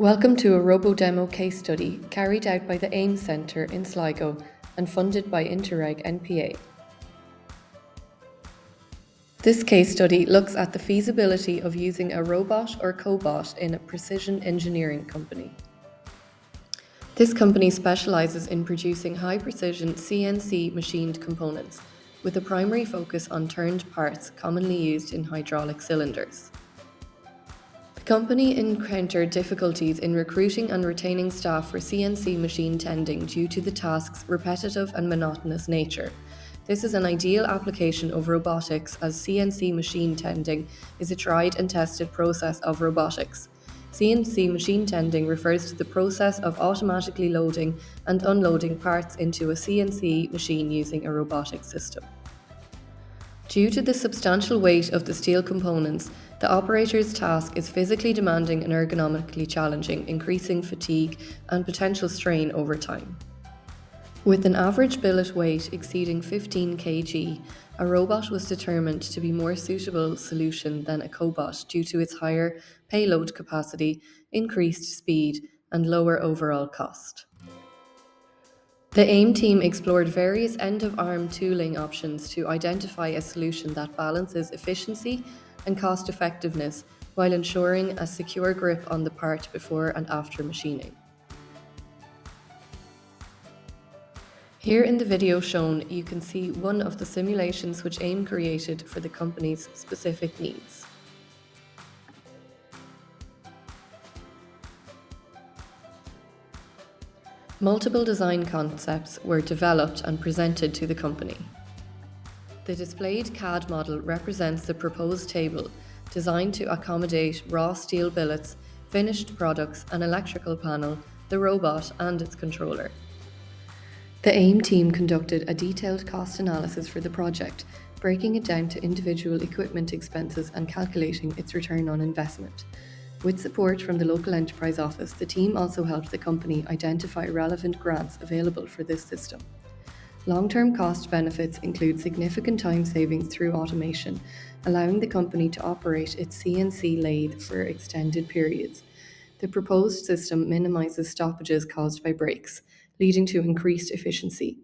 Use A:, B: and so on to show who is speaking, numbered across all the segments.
A: Welcome to a RoboDemo case study carried out by the AIM Centre in Sligo and funded by Interreg NPA. This case study looks at the feasibility of using a robot or cobot in a precision engineering company. This company specialises in producing high-precision CNC machined components, with a primary focus on turned parts commonly used in hydraulic cylinders. The company encountered difficulties in recruiting and retaining staff for CNC machine tending due to the task's repetitive and monotonous nature. This is an ideal application of robotics, as CNC machine tending is a tried and tested process of robotics. CNC machine tending refers to the process of automatically loading and unloading parts into a CNC machine using a robotic system. Due to the substantial weight of the steel components, the operator's task is physically demanding and ergonomically challenging, increasing fatigue and potential strain over time. With an average billet weight exceeding 15 kg, a robot was determined to be a more suitable solution than a cobot due to its higher payload capacity, increased speed, and lower overall cost. The AIM team explored various end-of-arm tooling options to identify a solution that balances efficiency and cost-effectiveness while ensuring a secure grip on the part before and after machining. Here in the video shown, you can see one of the simulations which AIM created for the company's specific needs. Multiple design concepts were developed and presented to the company. The displayed CAD model represents the proposed table, designed to accommodate raw steel billets, finished products, an electrical panel, the robot, and its controller. The AIM team conducted a detailed cost analysis for the project, breaking it down to individual equipment expenses and calculating its return on investment. With support from the local enterprise office, the team also helped the company identify relevant grants available for this system. Long-term cost benefits include significant time savings through automation, allowing the company to operate its CNC lathe for extended periods. The proposed system minimizes stoppages caused by breaks, leading to increased efficiency.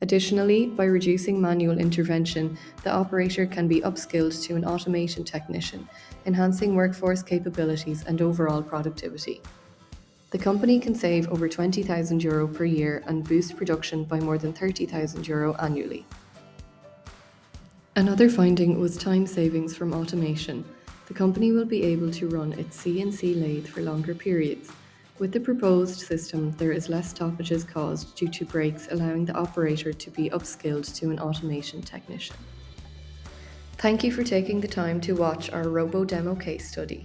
A: Additionally, by reducing manual intervention, the operator can be upskilled to an automation technician, enhancing workforce capabilities and overall productivity. The company can save over €20,000 per year and boost production by more than €30,000 annually. Another finding was time savings from automation. The company will be able to run its CNC lathe for longer periods. With the proposed system, there is less stoppages caused due to breaks, allowing the operator to be upskilled to an automation technician. Thank you for taking the time to watch our RoboDemo case study.